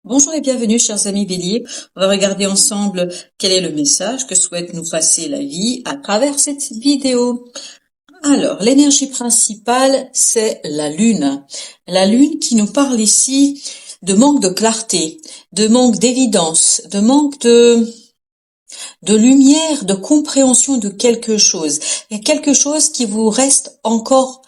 Bonjour et bienvenue, chers amis béliers. On va regarder ensemble quel est le message que souhaite nous passer la vie à travers cette vidéo. Alors, l'énergie principale, c'est la lune. La lune qui nous parle ici de manque de clarté, de manque d'évidence, de manque de lumière, de compréhension de quelque chose. Il y a quelque chose qui vous reste encore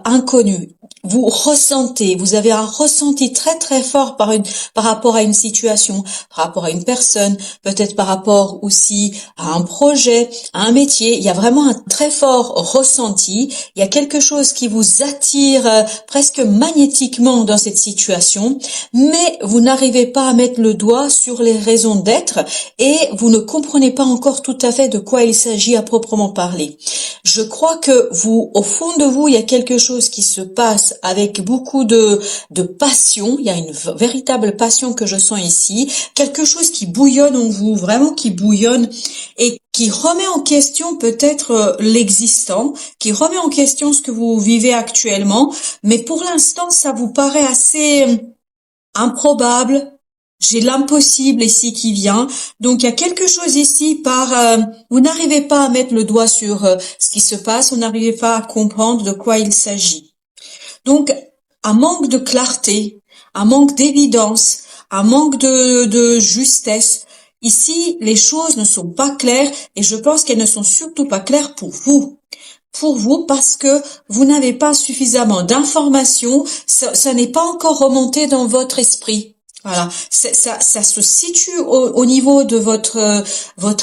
inconnu. Vous ressentez, vous avez un ressenti très très fort par rapport à une situation, par rapport à une personne, peut-être par rapport aussi à un projet, à un métier. Il y a vraiment un très fort ressenti. Il y a quelque chose qui vous attire presque magnétiquement dans cette situation, mais vous n'arrivez pas à mettre le doigt sur les raisons d'être et vous ne comprenez pas encore tout à fait de quoi il s'agit à proprement parler. Je crois que vous, au fond de vous, il y a quelque chose qui se passe avec beaucoup de passion. Il y a une véritable passion que je sens ici. Quelque chose qui bouillonne en vous, vraiment qui bouillonne et qui remet en question peut-être l'existant, qui remet en question ce que vous vivez actuellement. Mais pour l'instant, ça vous paraît assez improbable. J'ai l'impossible ici qui vient. Donc il y a quelque chose ici vous n'arrivez pas à mettre le doigt sur ce qui se passe, vous n'arrivez pas à comprendre de quoi il s'agit. Donc un manque de clarté, un manque d'évidence, un manque de justesse. Ici, les choses ne sont pas claires et je pense qu'elles ne sont surtout pas claires pour vous. Pour vous, parce que vous n'avez pas suffisamment d'informations, ça n'est pas encore remonté dans votre esprit. Voilà, ça se situe au niveau de votre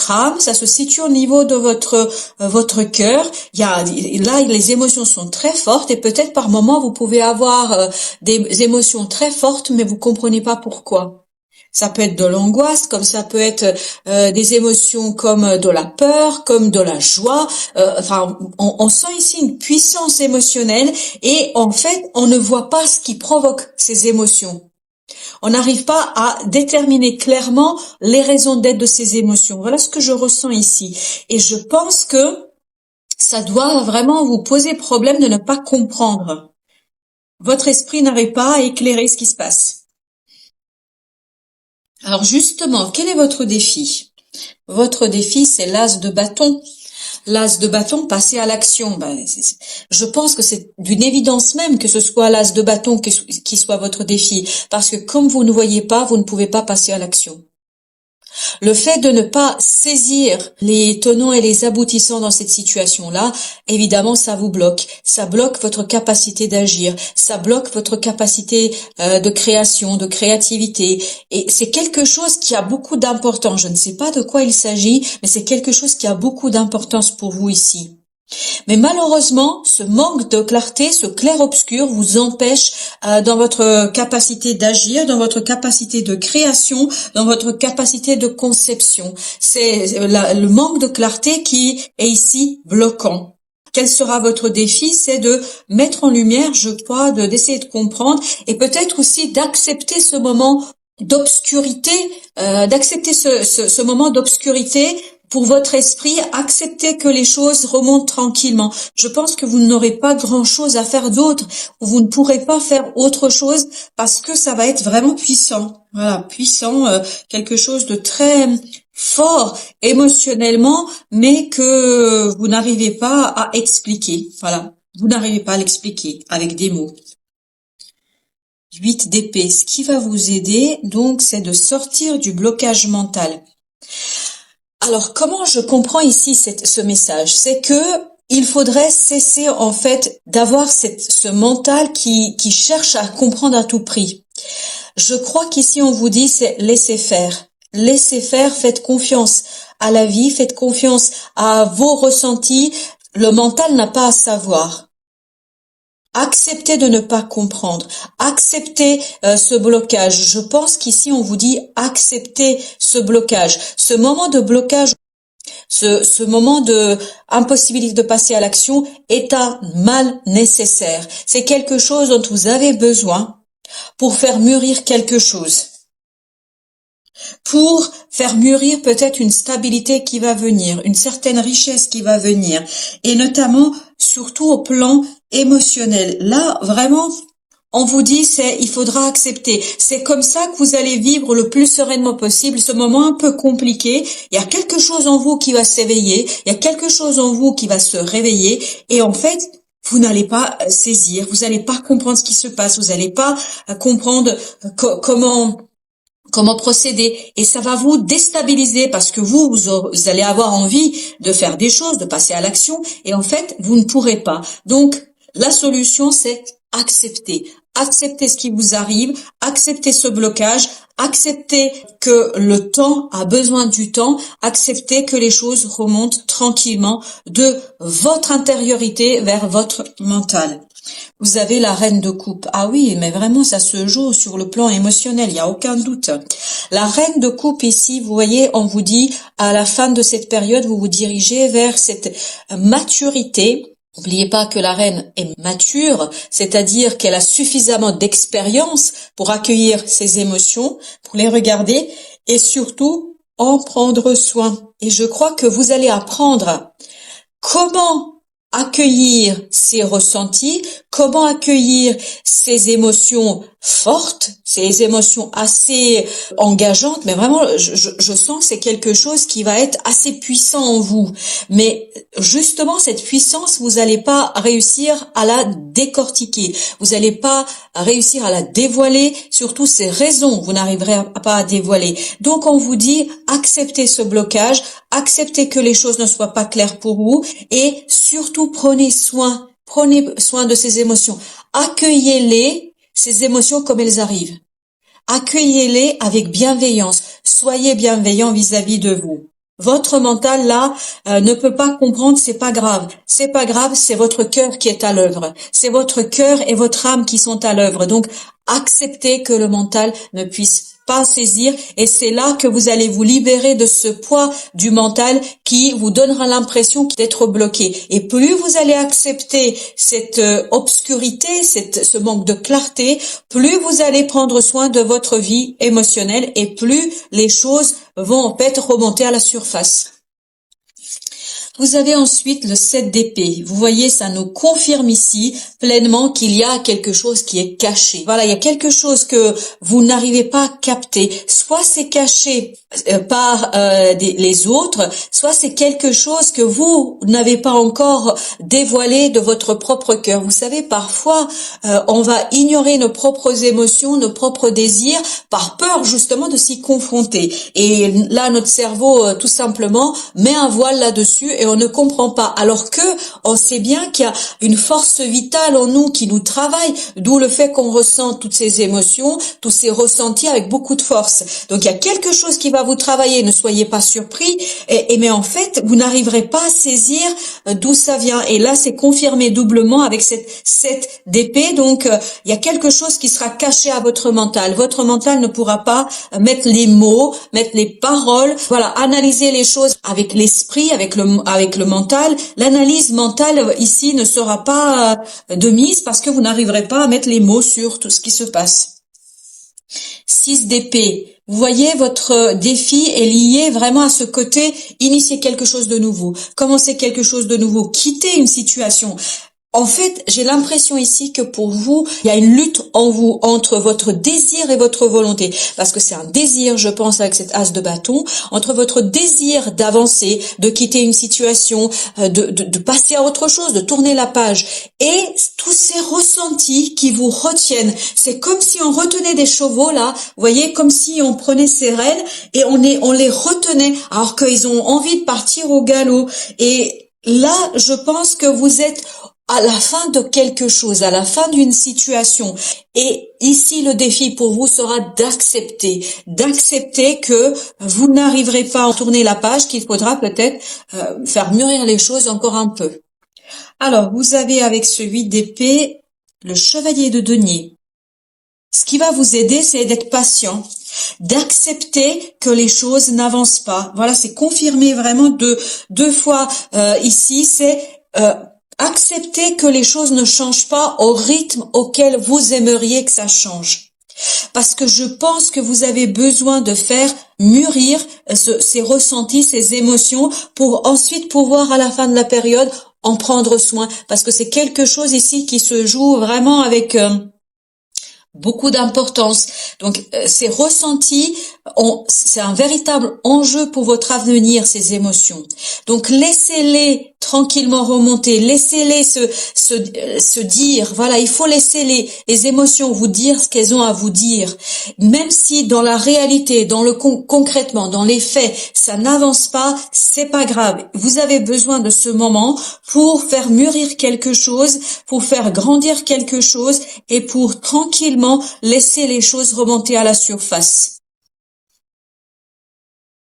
âme, ça se situe au niveau de votre cœur. Là, les émotions sont très fortes et peut-être par moments vous pouvez avoir des émotions très fortes, mais vous comprenez pas pourquoi. Ça peut être de l'angoisse, comme ça peut être des émotions comme de la peur, comme de la joie. On sent ici une puissance émotionnelle et en fait, on ne voit pas ce qui provoque ces émotions. On n'arrive pas à déterminer clairement les raisons d'être de ces émotions. Voilà ce que je ressens ici. Et je pense que ça doit vraiment vous poser problème de ne pas comprendre. Votre esprit n'arrive pas à éclairer ce qui se passe. Alors justement, quel est votre défi? Votre défi, c'est l'as de bâton. L'as de bâton, passer à l'action. Je pense que c'est d'une évidence même que ce soit l'as de bâton qui soit votre défi. Parce que comme vous ne voyez pas, vous ne pouvez pas passer à l'action. Le fait de ne pas saisir les tenants et les aboutissants dans cette situation-là, évidemment, ça vous bloque. Ça bloque votre capacité d'agir. Ça bloque votre capacité de création, de créativité. Et c'est quelque chose qui a beaucoup d'importance. Je ne sais pas de quoi il s'agit, mais c'est quelque chose qui a beaucoup d'importance pour vous ici. Mais malheureusement, ce manque de clarté, ce clair-obscur vous empêche dans votre capacité d'agir, dans votre capacité de création, dans votre capacité de conception. C'est le manque de clarté qui est ici bloquant. Quel sera votre défi? C'est de mettre en lumière, je crois, d'essayer de comprendre et peut-être aussi d'accepter ce moment d'obscurité, d'accepter ce moment d'obscurité pour votre esprit, acceptez que les choses remontent tranquillement. Je pense que vous n'aurez pas grand-chose à faire d'autre, ou vous ne pourrez pas faire autre chose parce que ça va être vraiment puissant. Voilà, puissant, quelque chose de très fort émotionnellement, mais que vous n'arrivez pas à expliquer. Voilà, vous n'arrivez pas à l'expliquer avec des mots. 8 d'épée, ce qui va vous aider, donc, c'est de sortir du blocage mental. Alors, comment je comprends ici ce message? C'est que il faudrait cesser, en fait, d'avoir ce mental qui cherche à comprendre à tout prix. Je crois qu'ici, on vous dit, c'est laisser faire. Laissez faire, faites confiance à la vie, faites confiance à vos ressentis. Le mental n'a pas à savoir. Acceptez de ne pas comprendre, acceptez ce blocage. Je pense qu'ici on vous dit acceptez ce blocage, ce moment de blocage, ce moment de impossibilité de passer à l'action est un mal nécessaire. C'est quelque chose dont vous avez besoin pour faire mûrir quelque chose. Pour faire mûrir peut-être une stabilité qui va venir, une certaine richesse qui va venir, et notamment, surtout au plan émotionnel. Là, vraiment, On vous dit, il faudra accepter. C'est comme ça que vous allez vivre le plus sereinement possible ce moment un peu compliqué. Il y a quelque chose en vous qui va s'éveiller, il y a quelque chose en vous qui va se réveiller, et en fait, vous n'allez pas saisir, vous n'allez pas comprendre ce qui se passe, vous n'allez pas comprendre comment procéder, et ça va vous déstabiliser parce que vous allez avoir envie de faire des choses, de passer à l'action, et en fait, vous ne pourrez pas. Donc, la solution, c'est accepter. Accepter ce qui vous arrive, accepter ce blocage, accepter que le temps a besoin du temps, accepter que les choses remontent tranquillement de votre intériorité vers votre mental. Vous avez la reine de coupe. Ah oui, mais vraiment, ça se joue sur le plan émotionnel, il n'y a aucun doute. La reine de coupe ici, vous voyez, on vous dit, à la fin de cette période, vous vous dirigez vers cette maturité. N'oubliez pas que la reine est mature, c'est-à-dire qu'elle a suffisamment d'expérience pour accueillir ses émotions, pour les regarder et surtout en prendre soin. Et je crois que vous allez apprendre comment accueillir ces ressentis, comment accueillir ces émotions fortes, ces émotions assez engageantes, mais vraiment, je sens que c'est quelque chose qui va être assez puissant en vous. Mais justement, cette puissance, vous n'allez pas réussir à la décortiquer, vous n'allez pas réussir à la dévoiler, surtout ces raisons, vous n'arriverez pas à dévoiler. Donc, on vous dit, acceptez ce blocage, acceptez que les choses ne soient pas claires pour vous, et surtout prenez soin de ces émotions. Accueillez-les, ces émotions comme elles arrivent. Accueillez-les avec bienveillance. Soyez bienveillant vis-à-vis de vous. Votre mental là ne peut pas comprendre, c'est pas grave. C'est pas grave, c'est votre cœur qui est à l'œuvre. C'est votre cœur et votre âme qui sont à l'œuvre. Donc acceptez que le mental ne puisse pas saisir, et c'est là que vous allez vous libérer de ce poids du mental qui vous donnera l'impression d'être bloqué. Et plus vous allez accepter cette obscurité, ce manque de clarté, plus vous allez prendre soin de votre vie émotionnelle et plus les choses vont en fait remonter à la surface. Vous avez ensuite le 7 d'épée. Vous voyez, ça nous confirme ici pleinement qu'il y a quelque chose qui est caché. Voilà, il y a quelque chose que vous n'arrivez pas à capter. Soit c'est caché par les autres, soit c'est quelque chose que vous n'avez pas encore dévoilé de votre propre cœur. Vous savez, parfois, on va ignorer nos propres émotions, nos propres désirs, par peur justement de s'y confronter. Et là, notre cerveau, tout simplement, met un voile là-dessus et on ne comprend pas, alors que on sait bien qu'il y a une force vitale en nous qui nous travaille, d'où le fait qu'on ressent toutes ces émotions, tous ces ressentis avec beaucoup de force. Donc il y a quelque chose qui va vous travailler, ne soyez pas surpris, mais en fait vous n'arriverez pas à saisir d'où ça vient, et là c'est confirmé doublement avec cette 7 d'épée. Donc il y a quelque chose qui sera caché à votre mental ne pourra pas mettre les mots, mettre les paroles, voilà, analyser les choses avec l'esprit, avec le mental. L'analyse mentale ici ne sera pas de mise parce que vous n'arriverez pas à mettre les mots sur tout ce qui se passe. 6 d'épée. Vous voyez, votre défi est lié vraiment à ce côté, initier quelque chose de nouveau, commencer quelque chose de nouveau, quitter une situation. En fait, j'ai l'impression ici que pour vous, il y a une lutte en vous entre votre désir et votre volonté. Parce que c'est un désir, je pense, avec cet as de bâton, entre votre désir d'avancer, de quitter une situation, de passer à autre chose, de tourner la page. Et tous ces ressentis qui vous retiennent. C'est comme si on retenait des chevaux, là. Vous voyez, comme si on prenait ces rênes et on les retenait alors qu'ils ont envie de partir au galop. Et là, je pense que vous êtes à la fin de quelque chose, à la fin d'une situation. Et ici, le défi pour vous sera d'accepter que vous n'arriverez pas à tourner la page, qu'il faudra peut-être faire mûrir les choses encore un peu. Alors, vous avez avec ce 8 d'épée, le chevalier de denier. Ce qui va vous aider, c'est d'être patient, d'accepter que les choses n'avancent pas. Voilà, c'est confirmé vraiment deux fois ici, c'est accepter que les choses ne changent pas au rythme auquel vous aimeriez que ça change. Parce que je pense que vous avez besoin de faire mûrir ces ressentis, ces émotions, pour ensuite pouvoir, à la fin de la période, en prendre soin. Parce que c'est quelque chose ici qui se joue vraiment avec beaucoup d'importance. Donc, ces ressentis, c'est un véritable enjeu pour votre avenir, ces émotions. Donc, laissez-les tranquillement remonter, laissez-les se dire, voilà, il faut laisser les émotions vous dire ce qu'elles ont à vous dire. Même si dans la réalité, dans le concrètement, dans les faits, ça n'avance pas, c'est pas grave. Vous avez besoin de ce moment pour faire mûrir quelque chose, pour faire grandir quelque chose et pour tranquillement laisser les choses remonter à la surface.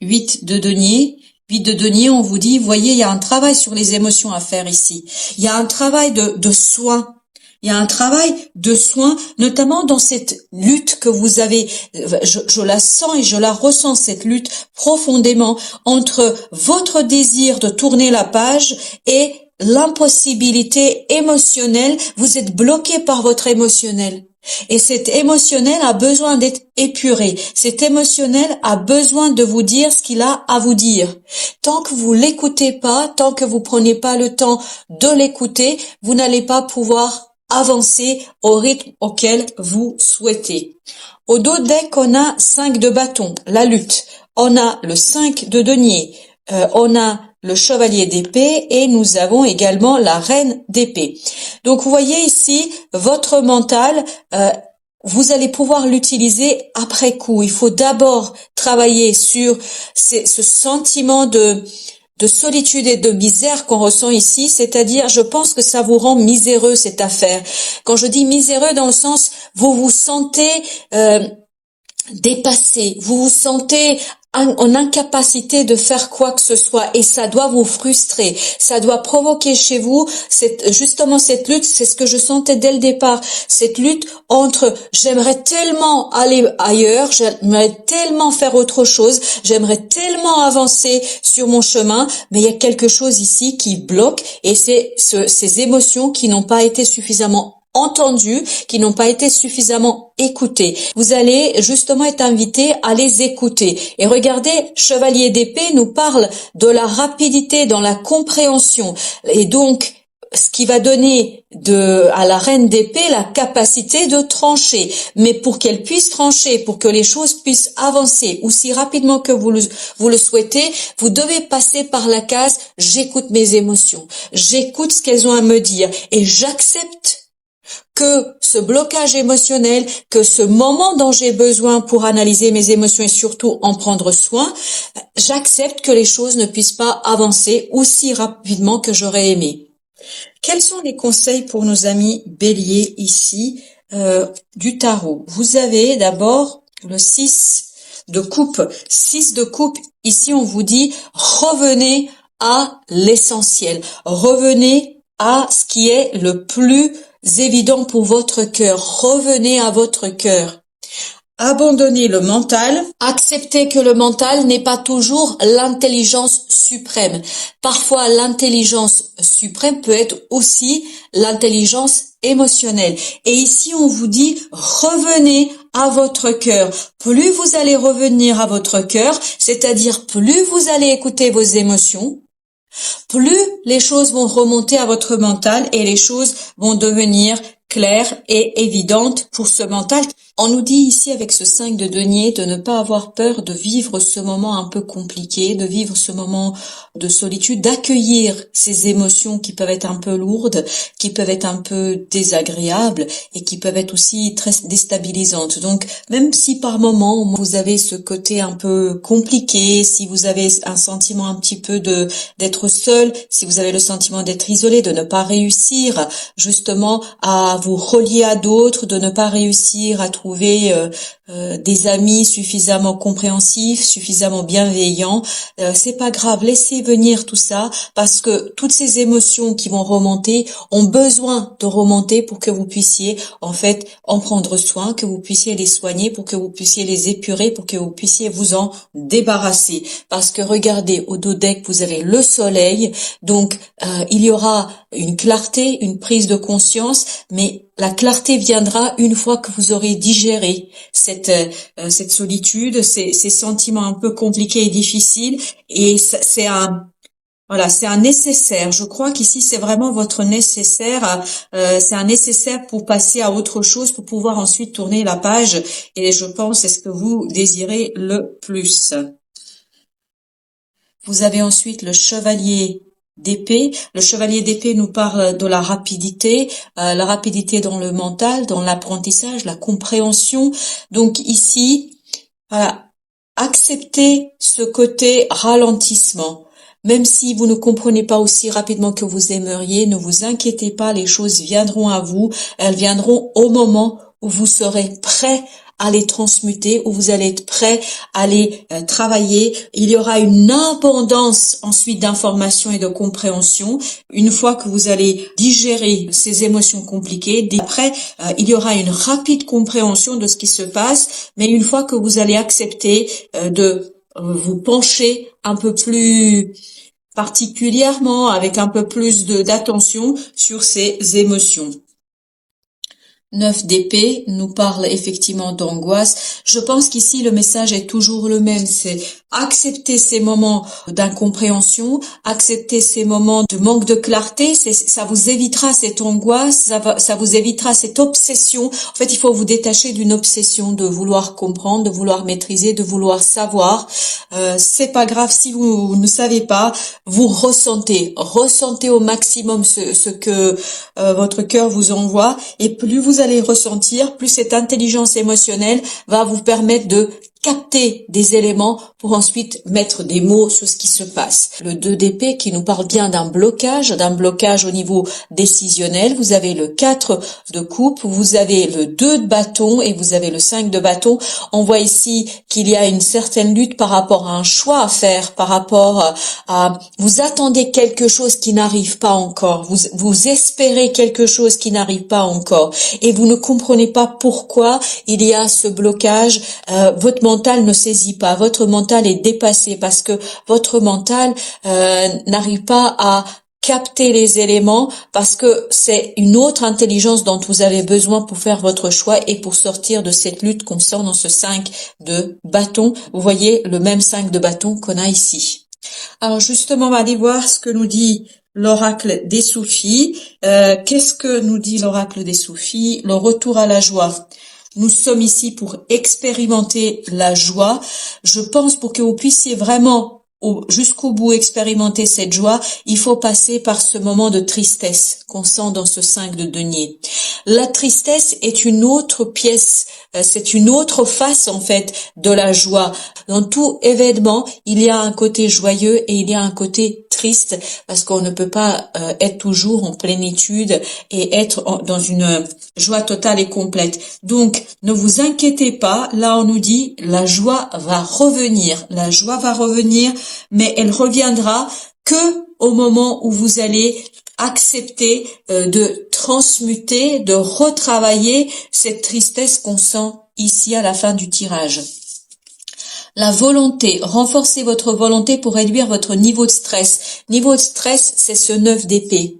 8 de denier. 8 de denier, on vous dit, voyez, il y a un travail sur les émotions à faire ici. Il y a un travail de soin. Il y a un travail de soin, notamment dans cette lutte que vous avez. Je la sens et je la ressens, cette lutte profondément entre votre désir de tourner la page et l'impossibilité émotionnelle. Vous êtes bloqué par votre émotionnel. Et cet émotionnel a besoin d'être épuré. Cet émotionnel a besoin de vous dire ce qu'il a à vous dire. Tant que vous l'écoutez pas, tant que vous prenez pas le temps de l'écouter, vous n'allez pas pouvoir avancer au rythme auquel vous souhaitez. Au dos deck, on a 5 de bâton, la lutte. On a le 5 de denier. On a le chevalier d'épée et nous avons également la reine d'épée. Donc vous voyez ici, votre mental, vous allez pouvoir l'utiliser après coup. Il faut d'abord travailler sur ce sentiment de solitude et de misère qu'on ressent ici, c'est-à-dire, je pense que ça vous rend miséreux cette affaire. Quand je dis miséreux dans le sens, vous vous sentez dépassé, vous vous sentez en incapacité de faire quoi que ce soit et ça doit vous frustrer, ça doit provoquer chez vous justement cette lutte. C'est ce que je sentais dès le départ, cette lutte entre j'aimerais tellement aller ailleurs, j'aimerais tellement faire autre chose, j'aimerais tellement avancer sur mon chemin, mais il y a quelque chose ici qui bloque et c'est ces émotions qui n'ont pas été suffisamment entendues, qui n'ont pas été suffisamment écoutées. Vous allez justement être invité à les écouter. Et regardez, Chevalier d'épée nous parle de la rapidité dans la compréhension. Et donc, ce qui va donner à la reine d'épée la capacité de trancher. Mais pour qu'elle puisse trancher, pour que les choses puissent avancer aussi rapidement que vous le souhaitez, vous devez passer par la case « j'écoute mes émotions, j'écoute ce qu'elles ont à me dire et j'accepte que ce blocage émotionnel, que ce moment dont j'ai besoin pour analyser mes émotions et surtout en prendre soin, j'accepte que les choses ne puissent pas avancer aussi rapidement que j'aurais aimé. » Quels sont les conseils pour nos amis béliers ici du tarot? Vous avez d'abord le 6 de coupe. 6 de coupe, ici on vous dit revenez à l'essentiel. Revenez à ce qui est le plus évident pour votre cœur. Revenez à votre cœur. Abandonnez le mental. Acceptez que le mental n'est pas toujours l'intelligence suprême. Parfois, l'intelligence suprême peut être aussi l'intelligence émotionnelle. Et ici, on vous dit, revenez à votre cœur. Plus vous allez revenir à votre cœur, c'est-à-dire plus vous allez écouter vos émotions, plus les choses vont remonter à votre mental et les choses vont devenir claires et évidentes pour ce mental. On nous dit ici avec ce 5 de denier de ne pas avoir peur de vivre ce moment un peu compliqué, de vivre ce moment de solitude, d'accueillir ces émotions qui peuvent être un peu lourdes, qui peuvent être un peu désagréables et qui peuvent être aussi très déstabilisantes. Donc même si par moment vous avez ce côté un peu compliqué, si vous avez un sentiment un petit peu d'être seul, si vous avez le sentiment d'être isolé, de ne pas réussir justement à vous relier à d'autres, de ne pas réussir à trouver des amis suffisamment compréhensifs, suffisamment bienveillants, c'est pas grave, laissez venir tout ça parce que toutes ces émotions qui vont remonter ont besoin de remonter pour que vous puissiez en fait en prendre soin, que vous puissiez les soigner, pour que vous puissiez les épurer, pour que vous puissiez vous en débarrasser. Parce que regardez, au dos deck, vous avez le soleil, donc il y aura une clarté, une prise de conscience, mais la clarté viendra une fois que vous aurez digéré cette solitude, ces sentiments un peu compliqués et difficiles. Et c'est Voilà, c'est un nécessaire. Je crois qu'ici, c'est vraiment votre nécessaire. C'est un nécessaire pour passer à autre chose, pour pouvoir ensuite tourner la page. Et je pense, c'est ce que vous désirez le plus. Vous avez ensuite le chevalier d'épée. Le chevalier d'épée nous parle de la rapidité dans le mental, dans l'apprentissage, la compréhension. Donc ici, voilà, acceptez ce côté ralentissement. Même si vous ne comprenez pas aussi rapidement que vous aimeriez, ne vous inquiétez pas, les choses viendront à vous. Elles viendront au moment où vous serez prêt à les transmuter, où vous allez être prêt à les travailler. Il y aura une abondance ensuite d'informations et de compréhension. Une fois que vous allez digérer ces émotions compliquées, après, il y aura une rapide compréhension de ce qui se passe. Mais une fois que vous allez accepter de vous pencher un peu plus particulièrement, avec un peu plus d'attention sur ces émotions. 9 d'épée nous parle effectivement d'angoisse. Je pense qu'ici le message est toujours le même, c'est accepter ces moments d'incompréhension, accepter ces moments de manque de clarté, ça vous évitera cette angoisse, ça vous évitera cette obsession. En fait, il faut vous détacher d'une obsession de vouloir comprendre, de vouloir maîtriser, de vouloir savoir. C'est pas grave si vous ne savez pas, vous ressentez au maximum ce que votre cœur vous envoie, et plus vous allez ressentir, plus cette intelligence émotionnelle va vous permettre de capter des éléments pour ensuite mettre des mots sur ce qui se passe. Le 2 d'épée qui nous parle bien d'un blocage au niveau décisionnel. Vous avez le 4 de coupe, vous avez le 2 de bâton et vous avez le 5 de bâton. On voit ici qu'il y a une certaine lutte par rapport à un choix à faire, par rapport à vous attendez quelque chose qui n'arrive pas encore, vous espérez quelque chose qui n'arrive pas encore et vous ne comprenez pas pourquoi il y a ce blocage. Votre mental ne saisit pas, votre mental est dépassé parce que votre mental n'arrive pas à capter les éléments parce que c'est une autre intelligence dont vous avez besoin pour faire votre choix et pour sortir de cette lutte qu'on sent dans ce 5 de bâton. Vous voyez le même 5 de bâton qu'on a ici. Alors justement, on va aller voir ce que nous dit l'oracle des Soufis. Qu'est-ce que nous dit l'oracle des Soufis? Le retour à la joie. Nous sommes ici pour expérimenter la joie. Je pense pour que vous puissiez vraiment jusqu'au bout expérimenter cette joie, il faut passer par ce moment de tristesse qu'on sent dans ce 5 de denier. La tristesse est une autre pièce, c'est une autre face en fait de la joie. Dans tout événement, il y a un côté joyeux et il y a un côté triste parce qu'on ne peut pas être toujours en plénitude et être dans une joie totale et complète. Donc, ne vous inquiétez pas. Là, on nous dit la joie va revenir. La joie va revenir, mais elle reviendra que au moment où vous allez accepter de transmuter, de retravailler cette tristesse qu'on sent ici à la fin du tirage. La volonté, renforcez votre volonté pour réduire votre niveau de stress. Niveau de stress, c'est ce 9 d'épée.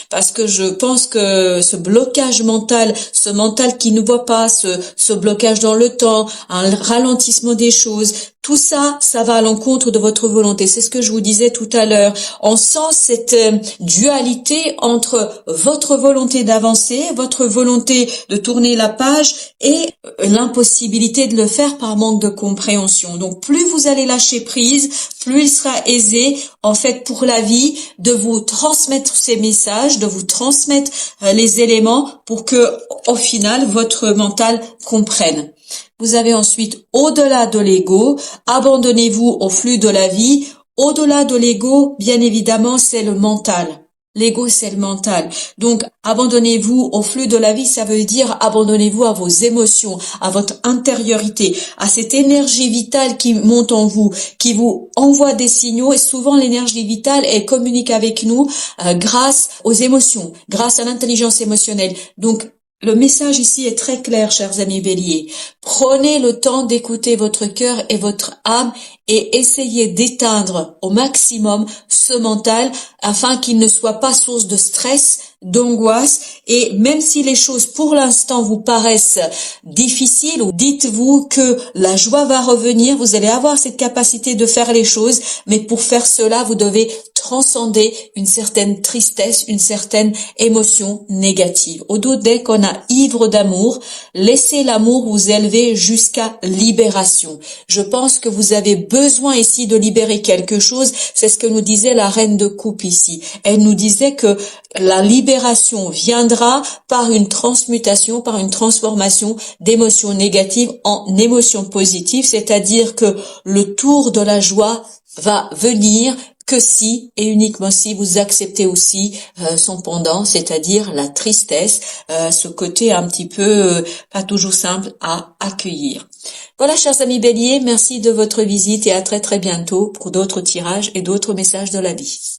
Parce que je pense que ce blocage mental, ce mental qui ne voit pas, ce blocage dans le temps, un ralentissement des choses, tout ça, ça va à l'encontre de votre volonté. C'est ce que je vous disais tout à l'heure. On sent cette dualité entre votre volonté d'avancer, votre volonté de tourner la page et l'impossibilité de le faire par manque de compréhension. Donc plus vous allez lâcher prise, plus il sera aisé, en fait, pour la vie, de vous transmettre ces messages, de vous transmettre les éléments pour que, au final, votre mental comprenne. Vous avez ensuite, au-delà de l'ego, abandonnez-vous au flux de la vie. Au-delà de l'ego, bien évidemment, c'est le mental. L'ego, c'est le mental. Donc, abandonnez-vous au flux de la vie, ça veut dire abandonnez-vous à vos émotions, à votre intériorité, à cette énergie vitale qui monte en vous, qui vous envoie des signaux. Et souvent, l'énergie vitale, elle communique avec nous grâce aux émotions, grâce à l'intelligence émotionnelle. Donc, le message ici est très clair, chers amis béliers. Prenez le temps d'écouter votre cœur et votre âme et essayez d'éteindre au maximum ce mental afin qu'il ne soit pas source de stress, d'angoisse. Et même si les choses pour l'instant vous paraissent difficiles, dites-vous que la joie va revenir, vous allez avoir cette capacité de faire les choses, mais pour faire cela, vous devez transcender une certaine tristesse, une certaine émotion négative. Dès qu'on a ivre d'amour, laissez l'amour vous élever jusqu'à libération. Je pense que vous avez besoin ici de libérer quelque chose. C'est ce que nous disait la reine de coupe ici. Elle nous disait que la libération viendra par une transmutation, par une transformation d'émotions négatives en émotions positives, c'est-à-dire que le tour de la joie va venir que si et uniquement si vous acceptez aussi son pendant, c'est-à-dire la tristesse, ce côté un petit peu pas toujours simple à accueillir. Voilà, chers amis béliers, merci de votre visite et à très très bientôt pour d'autres tirages et d'autres messages de la vie.